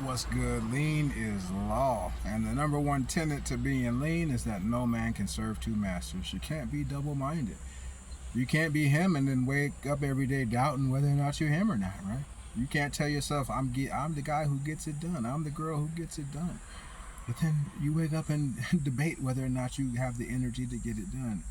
What's good? Lean is law. And the number one tenet to being lean is that no man can serve two masters. You can't be double minded. You can't be him and then wake up every day doubting whether or not you're him or not, right? You can't tell yourself, I'm the guy who gets it done. I'm the girl who gets it done. But then you wake up and debate whether or not you have the energy to get it done,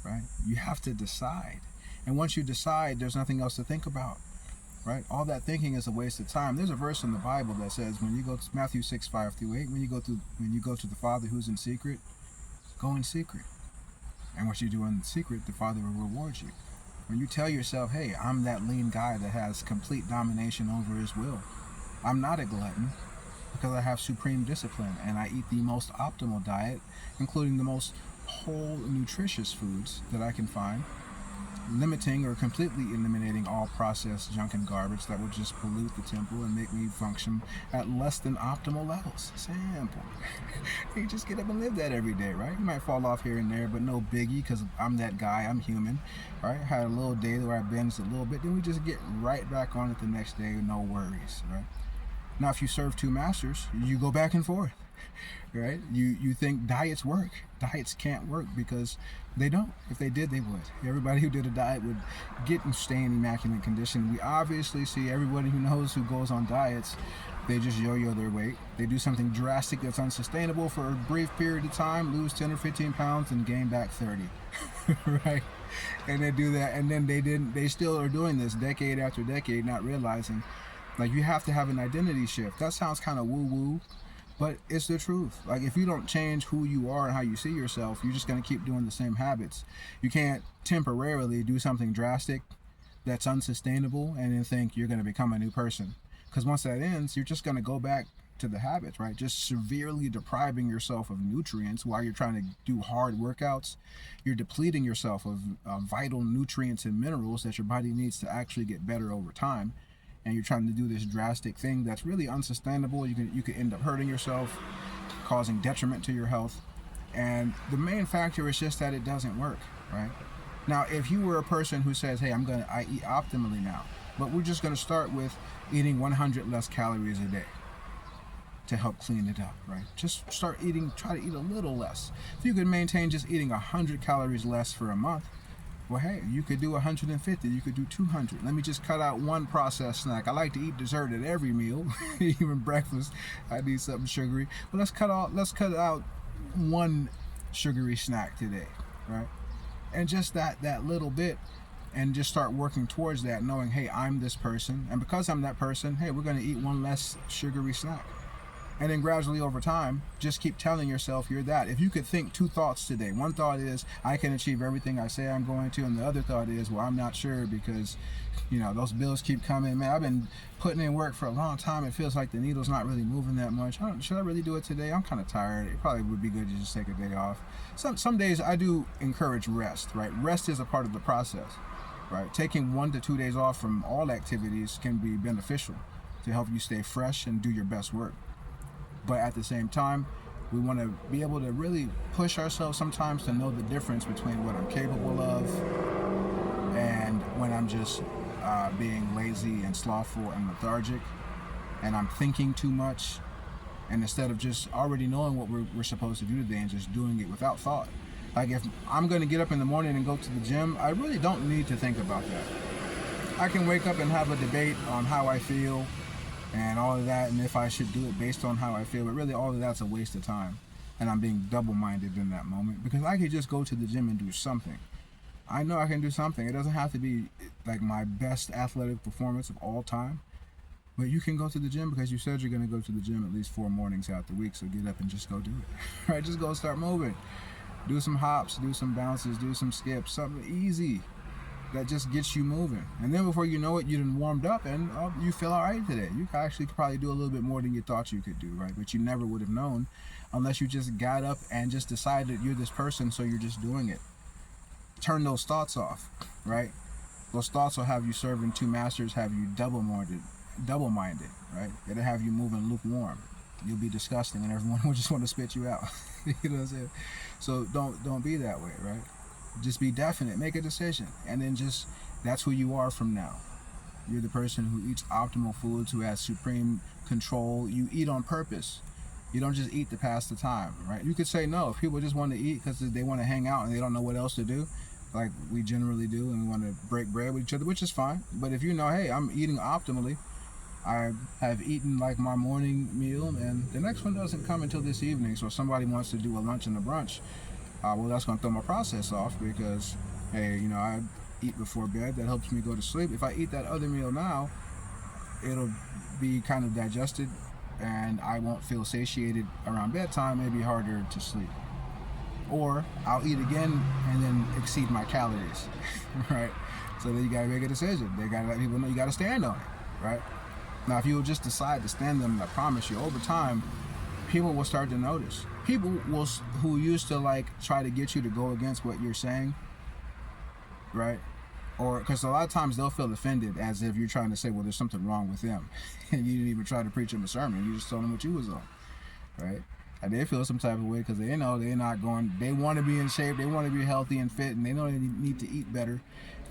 right? You have to decide. And once you decide, there's nothing else to think about. Right? All that thinking is a waste of time. There's a verse in the Bible that says when you go to Matthew 6:5-8, when you go to the Father who's in secret, go in secret. And what you do in secret, the Father will reward you. When you tell yourself, hey, I'm that lean guy that has complete domination over his will. I'm not a glutton because I have supreme discipline and I eat the most optimal diet, including the most whole nutritious foods that I can find, limiting or completely eliminating all processed junk and garbage that would just pollute the temple and make me function at less than optimal levels. Simple. You just get up and live that every day, right? You might fall off here and there, but no biggie, because I'm that guy. I'm human, right? I had a little day where I binged a little bit, then we just get right back on it the next day, no worries, right? Now, if you serve two masters, you go back and forth, right? You think diets work. Diets can't work because they don't. If they did, they would. Everybody who did a diet would get and stay in immaculate condition. We obviously see everybody who knows who goes on diets, they just yo-yo their weight. They do something drastic that's unsustainable for a brief period of time, lose 10 or 15 pounds, and gain back 30, right? And they do that, and then they still are doing this decade after decade, not realizing, like, you have to have an identity shift. That sounds kind of woo-woo, but it's the truth. Like, if you don't change who you are and how you see yourself, you're just going to keep doing the same habits. You can't temporarily do something drastic that's unsustainable and then think you're going to become a new person. Because once that ends, you're just going to go back to the habits, right? Just severely depriving yourself of nutrients while you're trying to do hard workouts. You're depleting yourself of vital nutrients and minerals that your body needs to actually get better over time. And you're trying to do this drastic thing that's really unsustainable. You could end up hurting yourself, causing detriment to your health. And the main factor is just that it doesn't work, right? Now, if you were a person who says, hey, I eat optimally now, but we're just gonna start with eating 100 less calories a day to help clean it up, right? Just try to eat a little less. If you could maintain just eating 100 calories less for a month, well, hey, you could do 150, you could do 200. Let me just cut out one processed snack. I like to eat dessert at every meal, even breakfast. I need something sugary. But let's cut out one sugary snack today, right? And just that little bit, and just start working towards that, knowing, hey, I'm this person, and because I'm that person, hey, we're gonna eat one less sugary snack. And then gradually over time, just keep telling yourself you're that. If you could think two thoughts today, one thought is, I can achieve everything I say I'm going to, and the other thought is, well, I'm not sure because, those bills keep coming. Man, I've been putting in work for a long time. It feels like the needle's not really moving that much. Should I really do it today? I'm kind of tired. It probably would be good to just take a day off. Some days I do encourage rest, right? Rest is a part of the process, right? Taking 1 to 2 days off from all activities can be beneficial to help you stay fresh and do your best work. But at the same time, we want to be able to really push ourselves sometimes to know the difference between what I'm capable of and when I'm just being lazy and slothful and lethargic, and I'm thinking too much, and instead of just already knowing what we're supposed to do today and just doing it without thought. Like, if I'm going to get up in the morning and go to the gym, I really don't need to think about that. I can wake up and have a debate on how I feel and all of that, and if I should do it based on how I feel, but really all of that's a waste of time, and I'm being double-minded in that moment, because I could just go to the gym and do something. I know I can do something. It doesn't have to be like my best athletic performance of all time, but you can go to the gym because you said you're going to go to the gym at least 4 mornings out the week, so get up and just go do it. Right? Just go start moving. Do some hops, do some bounces, do some skips, something easy that just gets you moving. And then before you know it, you done warmed up and you feel all right today. You actually could probably do a little bit more than you thought you could do, right? But you never would have known unless you just got up and just decided you're this person, so you're just doing it. Turn those thoughts off, right? Those thoughts will have you serving two masters, have you double-minded, right? It'll have you moving lukewarm. You'll be disgusting and everyone will just want to spit you out. You know what I'm saying? So don't be that way, right? Just be definite, make a decision, and then that's who you are from now. You're the person who eats optimal foods, who has supreme control. You eat on purpose. You don't just eat to pass the time, right? You could say no. If people just want to eat because they want to hang out and they don't know what else to do, like we generally do, and we want to break bread with each other, which is fine. But if you know, hey, I'm eating optimally, I have eaten like my morning meal, and the next one doesn't come until this evening. So if somebody wants to do a lunch and a brunch, well, that's going to throw my process off because, hey, I eat before bed. That helps me go to sleep. If I eat that other meal now, it'll be kind of digested, and I won't feel satiated around bedtime. It'll be harder to sleep. Or I'll eat again and then exceed my calories, right? So then you got to make a decision. They got to let people know you got to stand on it, right? Now, if you just decide to stand them, I promise you, over time, people will start to notice. People who used to like try to get you to go against what you're saying, right? Or because a lot of times they'll feel offended as if you're trying to say, well, there's something wrong with them, and you didn't even try to preach them a sermon. You just told them what you was on, right? And they feel some type of way because they know they're not going. They want to be in shape. They want to be healthy and fit, and they know they need to eat better,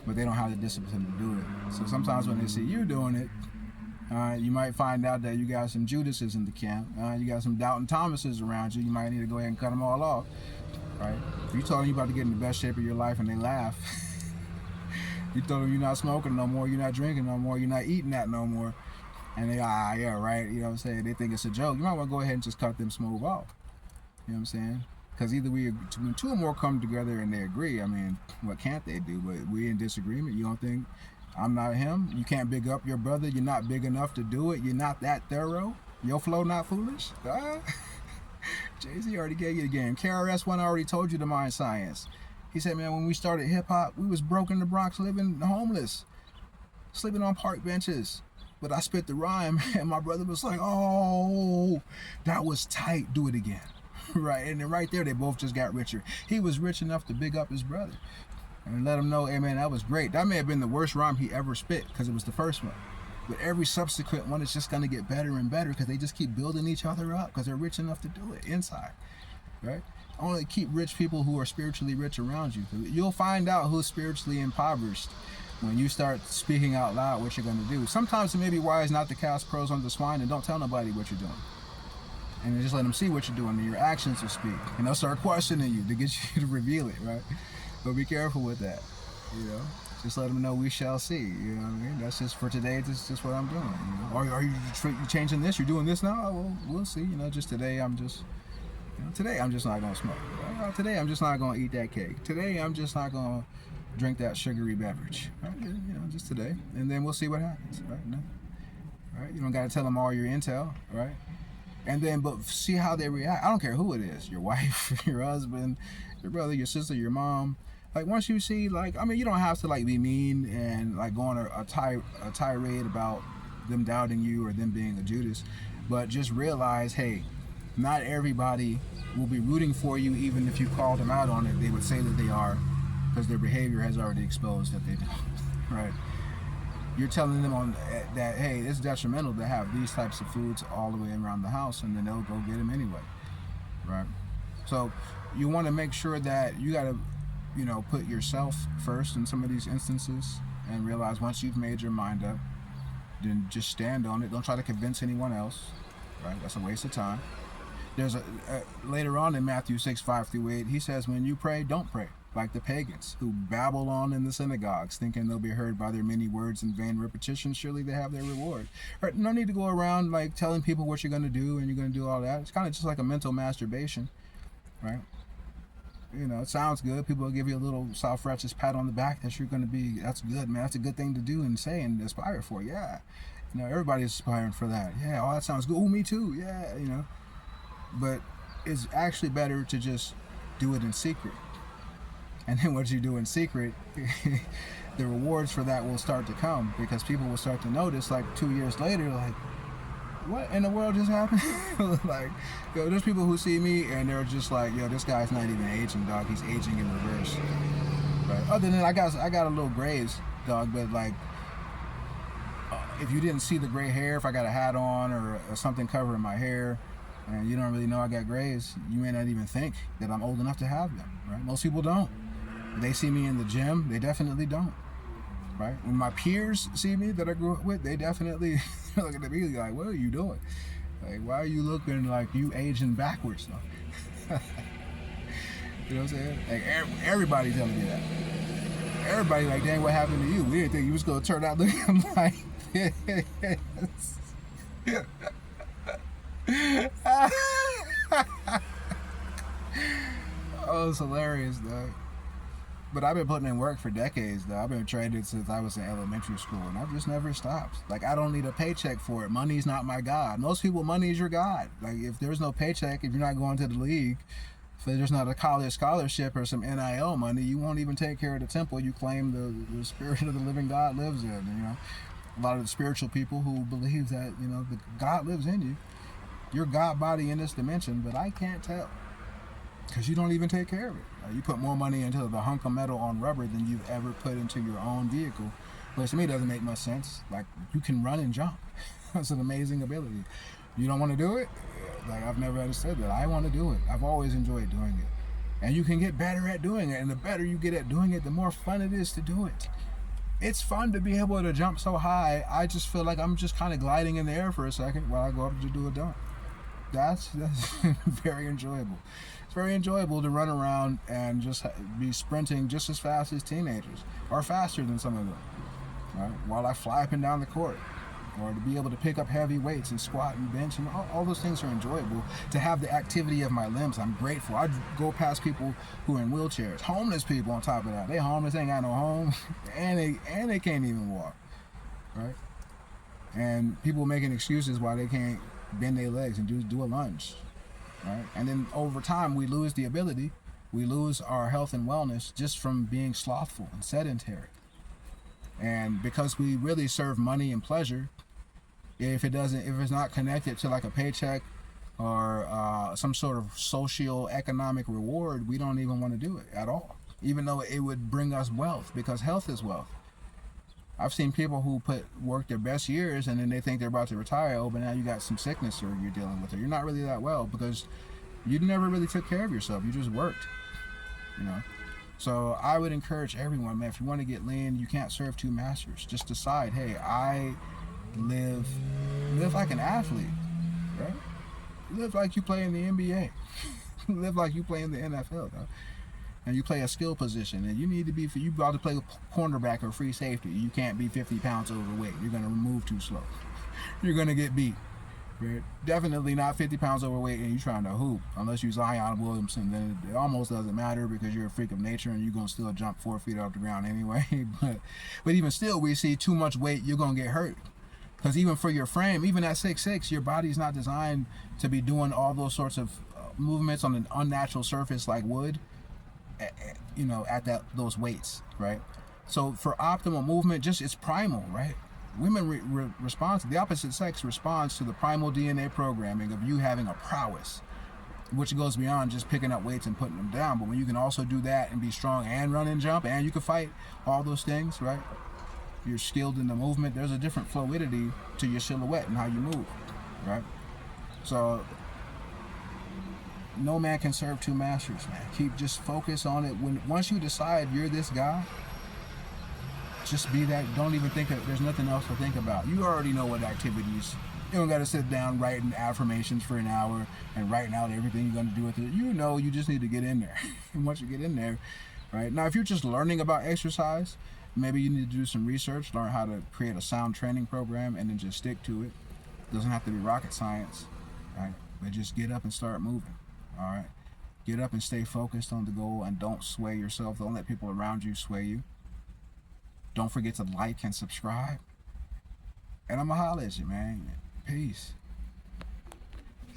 but they don't have the discipline to do it. So sometimes when they see you doing it, you might find out that you got some Judases in the camp. You got some Doubting Thomases around you. You might need to go ahead and cut them all off, right? If you told them you about to get in the best shape of your life and they laugh, you told them you're not smoking no more, you're not drinking no more, you're not eating that no more, and they, yeah, right, you know what I'm saying? They think it's a joke. You might want to go ahead and just cut them smooth off. You know what I'm saying? Because either when two or more come together and they agree, I mean, what can't they do? But we in disagreement. You don't think I'm not him? You can't big up your brother. You're not big enough to do it. You're not that thorough. Your flow not foolish. Jay-Z already gave you the game. KRS-One already told you the mind science. He said, man, when we started hip-hop, we was broke in the Bronx, living homeless, sleeping on park benches. But I spit the rhyme, and my brother was like, oh, that was tight. Do it again. Right? And then right there, they both just got richer. He was rich enough to big up his brother and let him know, hey, man, that was great. That may have been the worst rhyme he ever spit because it was the first one. But every subsequent one is just going to get better and better because they just keep building each other up because they're rich enough to do it inside. Right? Only keep rich people who are spiritually rich around you. You'll find out who's spiritually impoverished when you start speaking out loud what you're going to do. Sometimes it may be wise not to cast pearls on the swine and don't tell nobody what you're doing. And just let them see what you're doing, and your actions will speak. And they'll start questioning you to get you to reveal it, right? But be careful with that, Just let them know we shall see, you know what I mean? That's just for today, this is just what I'm doing, Are you changing this? You're doing this now? Well, we'll see, just today today I'm just not going to smoke. Today I'm just not going to eat that cake. Today I'm just not going to drink that sugary beverage, right? Just today. And then we'll see what happens, right? Right? You don't got to tell them all your intel, right? And then, but see how they react. I don't care who it is, your wife, your husband, your brother, your sister, your mom. Like once you see, you don't have to be mean and go on a tirade about them doubting you or them being a Judas, but just realize, hey, not everybody will be rooting for you, even if you called them out on it. They would say that they are, because their behavior has already exposed that they don't, right? You're telling them that, hey, it's detrimental to have these types of foods all the way around the house, and then they'll go get them anyway, right? So you want to make sure that you got to, put yourself first in some of these instances and realize once you've made your mind up, then just stand on it. Don't try to convince anyone else, right? That's a waste of time. There's later on in Matthew 6:5-8, he says, when you pray, don't pray like the pagans who babble on in the synagogues, thinking they'll be heard by their many words and vain repetitions. Surely they have their reward. Right? No need to go around telling people what you're going to do and you're going to do all that. It's kind of just like a mental masturbation, right? It sounds good. People will give you a little self-righteous pat on the back that you're going to be, that's good, man. That's a good thing to do and say and aspire for. Yeah. Everybody's aspiring for that. Yeah. Oh, that sounds good. Oh, me too. Yeah. But it's actually better to just do it in secret. And then what you do in secret, the rewards for that will start to come because people will start to notice 2 years later, what in the world just happened? There's people who see me and they're just this guy's not even aging, dog. He's aging in reverse. Right? Other than I got a little grays, dog, but if you didn't see the gray hair, if I got a hat on or something covering my hair, and you don't really know I got grays, you may not even think that I'm old enough to have them, right? Most people don't. They see me in the gym, they definitely don't. right? When my peers see me that I grew up with, they definitely they're looking at me like, what are you doing? Like, why are you looking like you aging backwards now? You know what I'm saying? Like, everybody telling me that. Everybody like, dang, what happened to you? We didn't think you was going to turn out looking like this. Oh, it's hilarious, though. But I've been putting in work for decades, though. I've been training since I was in elementary school, and I've just never stopped. Like, I don't need a paycheck for it. Money's not my God. Most people, money is your God. Like, if there's no paycheck, if you're not going to the league, if there's not a college scholarship or some NIL money, you won't even take care of the temple you claim the spirit of the living God lives in. You know, a lot of the spiritual people who believe that, you know, the God lives in you. Your God body in this dimension, but I can't tell. Because you don't even take care of it. You put more money into the hunk of metal on rubber than you've ever put into your own vehicle. Which to me doesn't make much sense. Like, you can run and jump. That's an amazing ability. You don't want to do it? Like, I've never understood that. I want to do it. I've always enjoyed doing it. And you can get better at doing it. And the better you get at doing it, the more fun it is to do it. It's fun to be able to jump so high. I just feel like I'm just kind of gliding in the air for a second while I go up to do a dunk. That's very enjoyable. It's very enjoyable to run around and just be sprinting just as fast as teenagers, or faster than some of them, right? While I fly up and down the court, or to be able to pick up heavy weights and squat and bench, and all those things are enjoyable. To have the activity of my limbs, I'm grateful. I go past people who are in wheelchairs, homeless people on top of that. They homeless, they ain't got no home, and they can't even walk, right? And people making excuses why they can't bend their legs and do a lunge, right? And then over time we lose the ability, we lose our health and wellness just from being slothful and sedentary. And because we really serve money and pleasure, if it's not connected to like a paycheck or some sort of socio-economic reward, we don't even want to do it at all, even though it would bring us wealth, because health is wealth. I've seen people who work their best years and then they think they're about to retire. Oh, but now you got some sickness or you're dealing with it. You're not really that well because you never really took care of yourself. You just worked, you know. So I would encourage everyone, man, if you want to get lean, you can't serve two masters. Just decide, hey, I live like an athlete, right? Live like you play in the NBA. Live like you play in the NFL, though. And you play a skill position, and you need to be, you about to play cornerback or free safety, you can't be 50 pounds overweight. You're going to move too slow. You're going to get beat. Right? Definitely not 50 pounds overweight and you're trying to hoop. Unless you're Zion Williamson, then it almost doesn't matter because you're a freak of nature and you're going to still jump 4 feet off the ground anyway. But even still, we see too much weight, you're going to get hurt. Because even for your frame, even at 6'6", your body's not designed to be doing all those sorts of movements on an unnatural surface like wood. You know, at those weights, right? So for optimal movement, just it's primal, right? Women respond to the opposite sex responds to the primal DNA programming of you having a prowess, which goes beyond just picking up weights and putting them down. But when you can also do that and be strong and run and jump and you can fight, all those things, right? You're skilled in the movement. There's a different fluidity to your silhouette and how you move, right? So no man can serve two masters, man. Just focus on it. Once you decide you're this guy, just be that. Don't even think there's nothing else to think about. You already know what activities. You don't got to sit down writing affirmations for an hour and writing out everything you're going to do with it. You know, you just need to get in there. And once you get in there, right? Now, if you're just learning about exercise, maybe you need to do some research, learn how to create a sound training program, and then just stick to it. Doesn't have to be rocket science, right? But just get up and start moving. All right, get up and stay focused on the goal and don't sway yourself. Don't let people around you sway you. Don't forget to like and subscribe. And I'm going to holler at you, man. Peace.